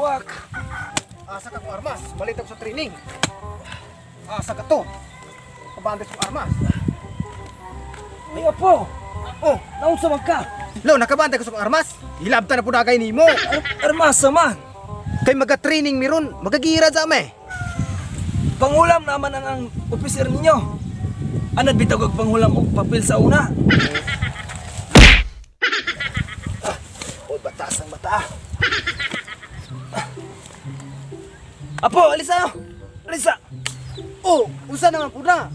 Wak. Asa ka kong armas, balitag sa training. Asa ka to, kabandes kong armas. Ay, apo! Oh, naunsa man ka? Lo, nakabantay ko sa kong armas. Hilabta na po na kayo ni mo. Armasa man! Kay maga-training miron, magagira sa ame. Pangulam naman ang opiser ninyo. Anad bitaw kag pangulam og papel sa una. Oy, batas ang mata. Apo, alisa! Alisa! Oh, usa naman po na.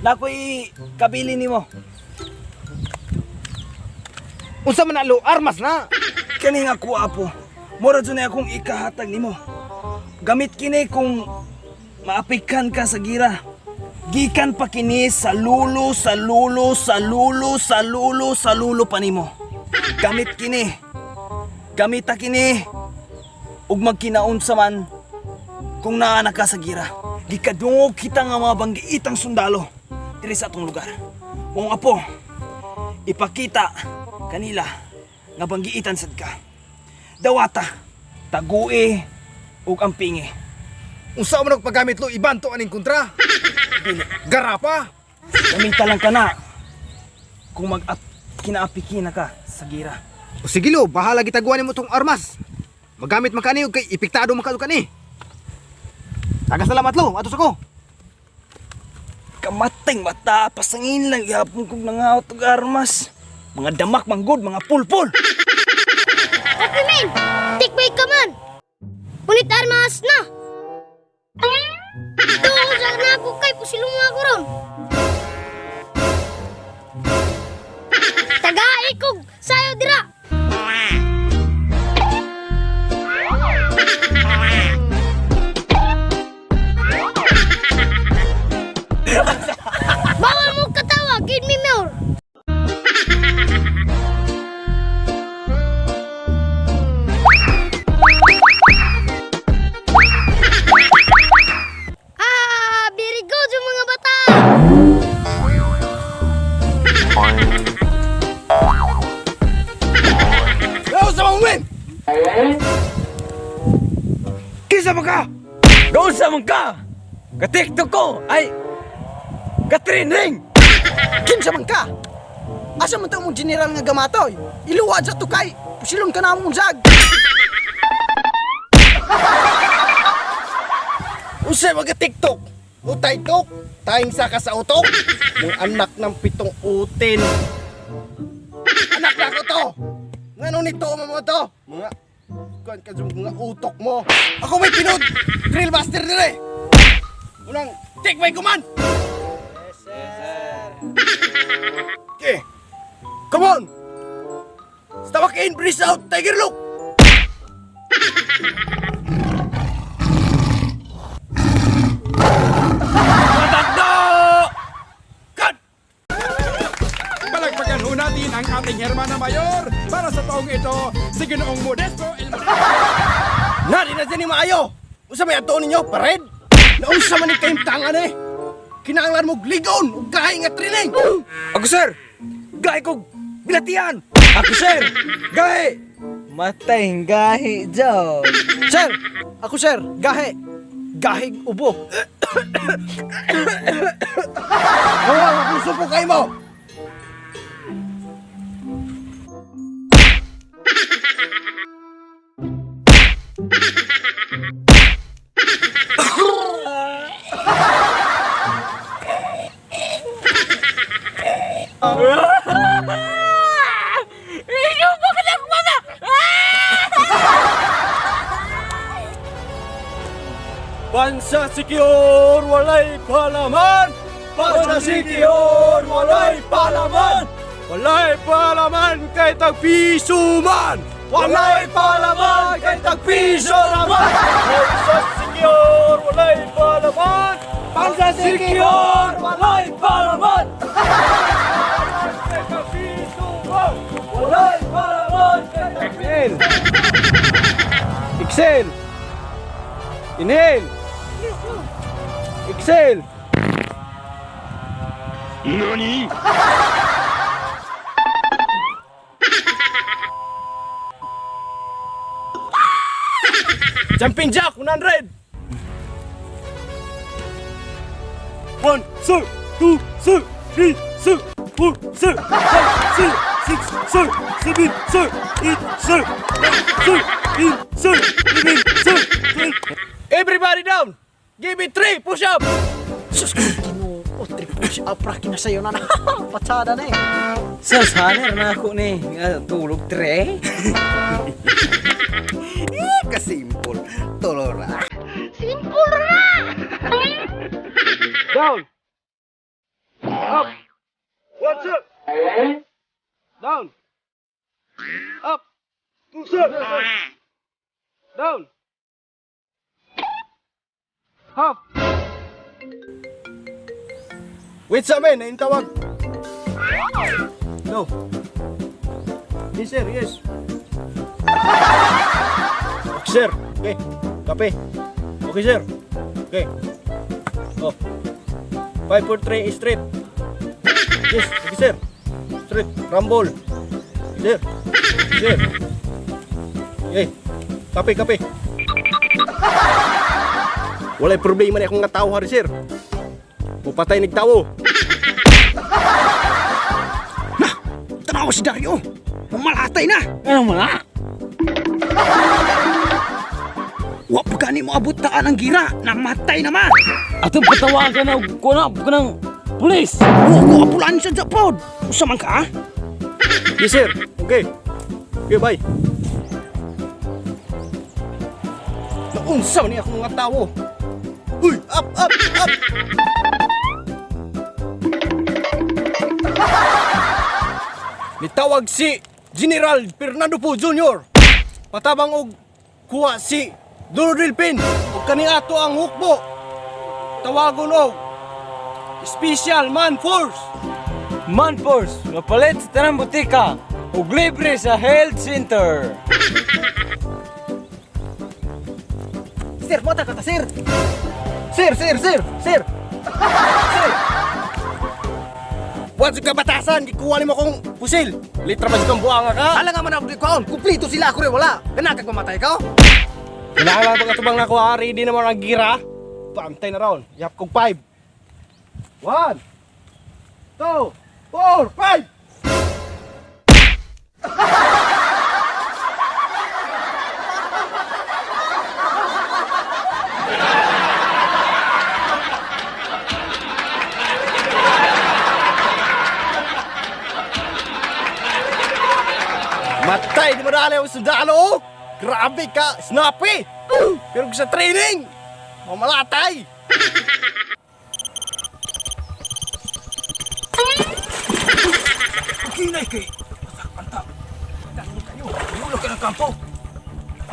Nakoy kabili nimo. Unsa man nalo, armas na. Kani nga ko, apo. Mura dyan akong ikahatag nimo. Gamit kini kung maapikan ka sa gira. Gikan pa kini sa lulo, sa lulo, sa lulo, sa lulo, sa lulo pa nimo. Gamit kini. Gamita kini. Ug magkinaunsa man kung naanak ka sa gira. Gikadungog kita nga mga banggiitang sundalo diri sa atong lugar. Kung apo, ipakita kanila nga banggiitan sad ka. Dawata, tagui, ug ampingi. Unsa man paggamit lo, ibanto aning kontra. Garapa. Gamita lang ka na kung kinaapi na ka sa gira. O sige lo, bahala gitaguan mo tong armas. Magamit man kani, kay ipiktado man kani. Tagasalamat lo, atos ako. Kamating mata, pasangin lang yapon kong nangawat og armas. Mga damak, manggod, mga pulpul. Okay, men! Tikbay ka man! Unit armas na! Doon sa na ako kay pusilong ako ron! Taga-ikog sayo dira! Bawal mo katawa, give me more! Very good yung mga bata! Yo, sa mga win! Kisa man ka! Gausa man ka! Katiktok ko ay katraining! Kinsa man ka! Asa man tayo mong general nga gamatoy? Iluwad sa tukay! Pusilon ka na mong zag! Usay mga TikTok! Utay tok! Tayong saka sa utok! Yung anak ng pitong utin! Anak na ko to! Ngano nito mo to? Mga... Kuhan ka yung mga utok mo! Ako may pinod! Drill master dire! Unang, take my command! Yes, sir! Okay! Come on! Stomach in, breathe out, tiger look! Matagdo! Cut! Palagpagan ho natin ang ating Hermana Mayor para sa taong ito, si Ginoong Modesto El Nari na dyan ni maayo! Usa may ato ninyo, pared! Nausa man ni kayong tangan eh! Kinanglan mo gligon o gahi nga training! Ako sir! Gahi ko bilatian! Ako sir! Gahi! Matay gahi dyan! Sir! Ako sir, gahi! Gahig ubo! Huwag akong supo kayo mo! Bansa Sikior, walay palaman! Bansa Sikior, walay palaman! Walay palaman kay tagpiso man! Walay palaman kay tagpiso naman! Bansa Sikior, walay palaman! Bansa Sikior, walay palaman! Kay tagpiso man! Walay palaman kay tagpiso! Excel! Inhale! Exhale! NANI?! Jumping jack, 100. 1, sir, 2, sir, 3, sir, 4, sir, 5, sir, 6, sir, 7, sir, 8, sir, 9, sir, 10, sir, 11, sir, 12. Everybody down. Give me 3 push-up. Sus, Ginoo, push up ra kina sayo na. Patsada na eh. Sir, saner na ako ni. Tulog tre. Kasimpol. Tolora. Simple ra! Down. Up. 1 sir. Down. Up. 2 sir. Down. Half. Wait sa amin, ayun tawag. No. Yes sir, yes. Okay sir, okay. Kape. Okay sir. Okay. Oh. 5 4 3 straight. Yes, okay sir. Straight, rumble. Sir. Sir. Okay. Kape, kape. Walay problema na akong nga tao hari sir. Pupatay nagtawo. Tanawa si Dario. Mamalatay na. Ano mo na? Wa pa gani mo abot taan ang gira. Namatay naman. Atong patawagan na ko ng pulis. Wa ko apulan sa Japod. Usa man ka? Yes sir. Okay. Okay, bye. Naunsaw ni akong nga tawo. Uy, up, up, up. Nitawag si General Fernando Po Jr. Patabang og kuha si Dordil Pin. Ug kani ato ang hukbo. Tawagon og Special Man Force. Manforce, mapalit sa tanang butika. Ug libre sa health center. Sir, mata ka ta, sir. Sir. Sir. Buwan sa kabatasan, di kuha mo kong pusil. Litra ba itong buanga ka? Ala nga man ako di kaon. Kumplito sila ako rin wala. Ganakag mamatay ka? Kinahanglan pag atubang nakuha, ready naman ang gira. Pantay na raon. Yap kong 5. 1, 2, 4, 5! Matay, di mo na alam yung sundalo. Grabe ka, snappy. Pero sa training, mamalatay. Hinay kay. Anta. Dahil kayo. Iulog ka ng kampo.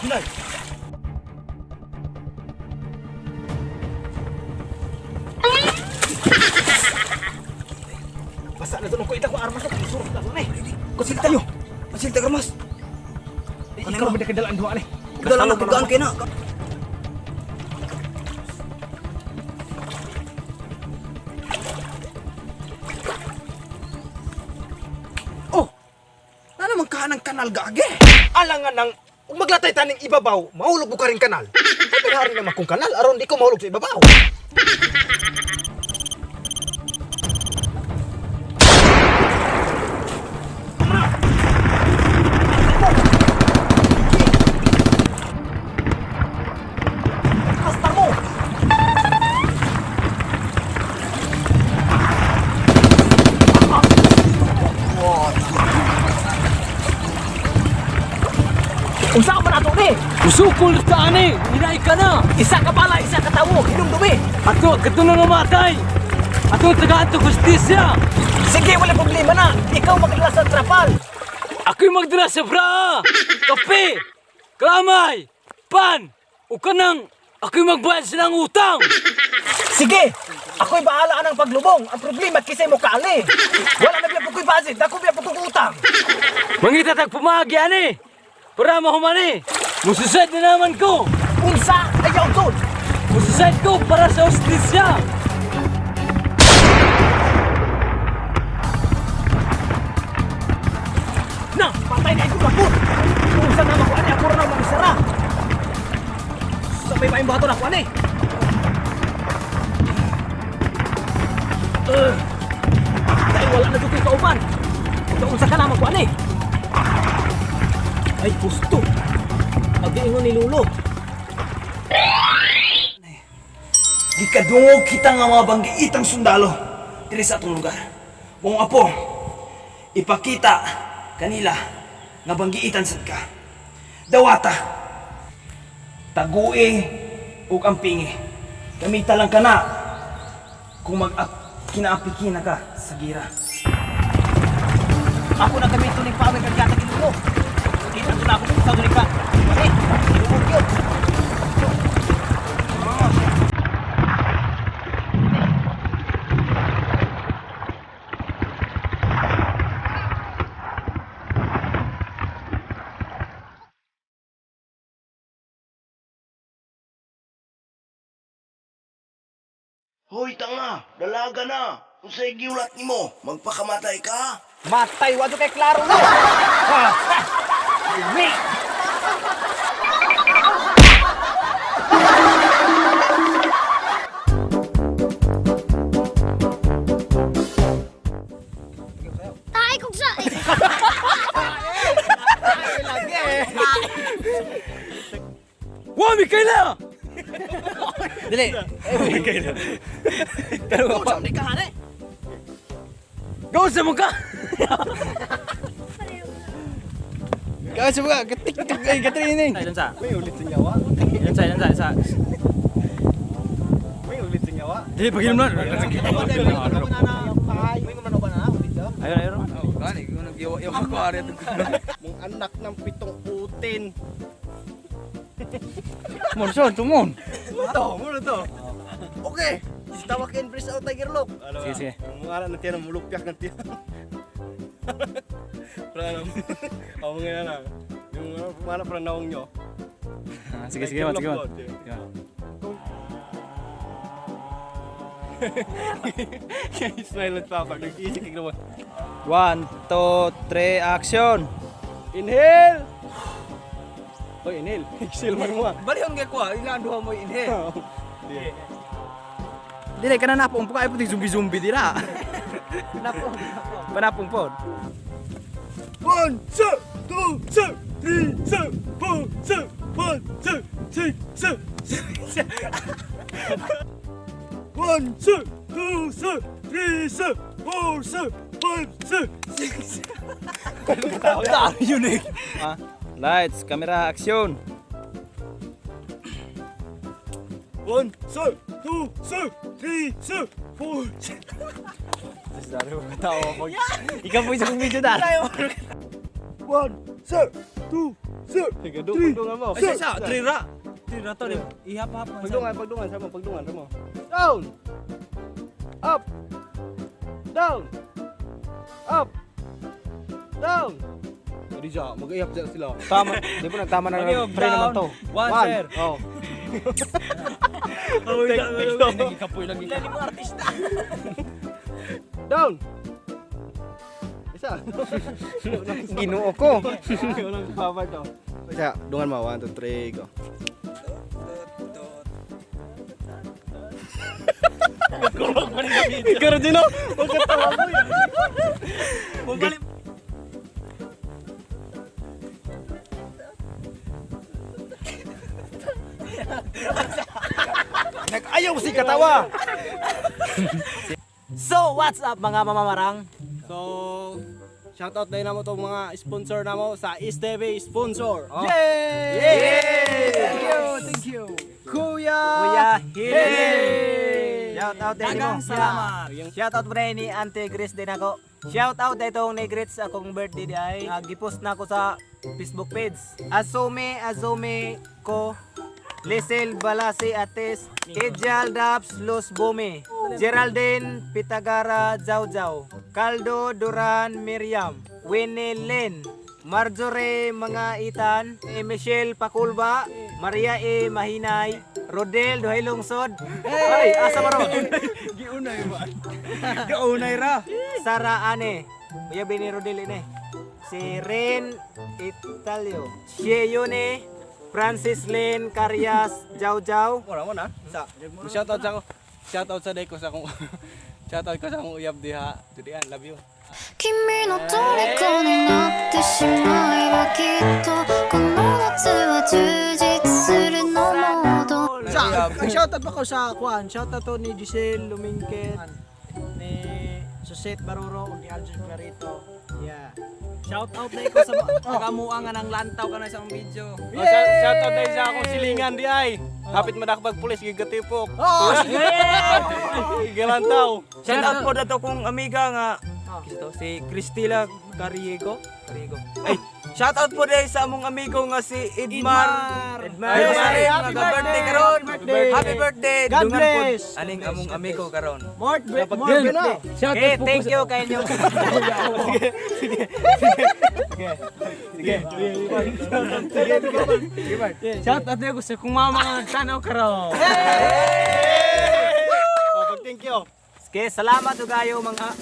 Hinay. Basta na doon ko ita ko armas ko. Surot na doon eh. Kusil tayo. Kusil tayo armas. Ikaw ba kadalaan duwa ni? Kadalaan magtugaan kayo na. Oh! Na naman ka ng kanal gage. Alangan ng maglatay taning ibabaw, mahulog ko ka rin kanal. Ay, pinahari naman kong kanal, aron di ko mahulog sa ibabaw. Unsa ka man ato ni? Usukol ka ani. Hinay ka na. Isa ka pala, isa ka tawo. Hinumdumi. Ato, katulong na matay. Ato, tagaan to justisya. Sige, wala problema na. Ikaw magdala sa trapal. Ako'y magdala sa bra. Kape. Kalamay. Pan. O kanang ako'y magbayad silang utang. Sige, ako'y bahala ng paglubong. Ang problema kisay mo kaali. Wala na biya po ko'y budget. Ako biya po ko'y utang. Mangitatag pumagi ani. Para mahumani. Mususad na naman ko. Unsa, ayaw tol. Mususad ko para sa justisya. Na, patay na ito kaput. Unsa na makuha niya, ako na magisara. buhaton ako ani. Dahil wala na dito kauban. Unsa ka na magkuan eh. Ay gusto. Pag-iingon ni Lulo. Gikadungog kita nga mga banggiitang sundalo diri sa atong lugar. Mong apo, ipakita kanila nga banggiitan sad ka. Dawata, tagui ug ampingi. Gamita lang kana kung kinaapikin na ka sa gira. Ako na gamito ni Pawel kag yata ginulo. Kita ko na ako sa dunika. Kasi ginulo yun. Hoy tanga, dalaga na. Unsay giulat nimo? Magpakamatay ka? Matay wado kay klaro no. Ha. Umi. Tayo kong sa... Wa mi kaila. Dili. Go sa mo ka. Kaya sa mga katiktok ay katrinin. Ay sa. May ulit sa nyawa. Yan sa. May ulit sa nyawa. Dili paginom na. Ayun. Gani, kung nag-iwa ko ari Mong anak ng pitong utin. Morson tumon. Muna to. Okay. Tawag ka Empress o Tiger Lock. Sige. Yung mga anak na tiyan, mulupyak ng tiyan. Parang ano. O mga na. Yung mga anak parang nawang nyo. Sige. Smile at papa. Nag-iisik naman. 1 2 3 action. Inhale! Hoy, inhale. Exhale mo mo. Balion kay ko, ilan duha mo inhale. Dili ka na napong po, kaya puti zombie dira. Panapong po. 1, 2, 3, 4, 1, 2, 3, 4, Unique. Lights, camera, action. 1, 2, 3, 4. Ikaw po isang video na. 1, 2, 3. Pagdungan mo. Ay, sa, trira. Trira to, ihap-hap. Pagdungan sa mo. Down. Up. Down. Up. Down. Hindi siya, mag-ihap sila. Tama, di po nagtama na ng frame naman to. One, sir. Oh. Kapoy lagi. Lali mo artista. Down. Isa. Ginoo ko. Walang papa to. Isa, dungan mo. 1, 2, 3, go. Ikaw rin no? Huwag ka tawa mo yan. Magaling. Nag-ayaw si katawa. So, what's up mga mamamarang? So, shoutout din namo to mga sponsor namo sa East TV sponsor. Oh. Yay! Thank you. Kuya Hill. Shout out din mo. Dagang salamat. Shout out pre ni Auntie Grace din ako. Shout out itong ni Grace akong birthday di ay. Gipost na ako sa Facebook page. Azume ko Lisel Balasi Ates, Ejal Daps Los Bome, Geraldine Pitagara Zawzaw, Caldo Duran Miriam, Winnie Len, Marjorie Mga Itan, Michelle Pakulba, Maria E. Mahinay, Rodel Duhay Lungsod, ay, asa maro? Gaunay ra. Sara Ane, uyabi ni Rodel ini. Si Ren Italio, Sheyone, Francis Lynn Carias Jaujaw. Mura mo na. Sa. Shoutout sa ako. Shoutout sa day ko sa akong shoutout ko sa akong uyab diha. Judian, love you. 君の虜になってしまえばきっとこの夏は充実するのモード Shoutout pa ko sa Kwan. Shoutout to ni Giselle Lumingkit, ni Suset Baruro, ug ni Aljon Clarito. Yeah. Shoutout na ko sa tagamuangan ng lantaw ka na sa akong video. Shoutout na sa akong silingan di ay. Hapit madakbag pulis gigatipok. Oh, sige. Gigalantaw. Shoutout po na to kong amiga nga si Cristila Cariego. Ay, shoutout po dahil sa among amigo nga si Edmar. Happy Birthday karon. Happy birthday. God Dungan bless. po aning among amigo karon. More Yan. na. Shout Okay, out po thank ko you kay inyo. Shout out ko sa kung mama nga tanaw karon. Thank you. Okay, salamat to kayo mga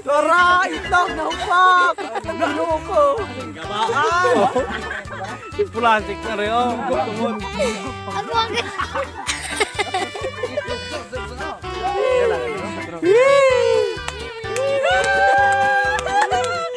Tara, itlog na upak! Naluko! Gabaan! Plastic na rin oh. Ako ang...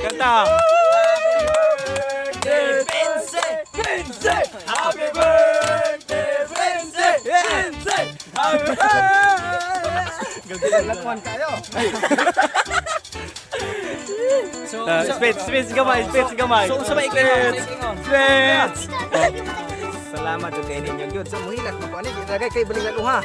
Kanta. Lakwan kayo. Spits gamay. So sa may Spits. Salamat to kay ninyo gyud. So muhilat mo pa ni ilagay kay balingan uha.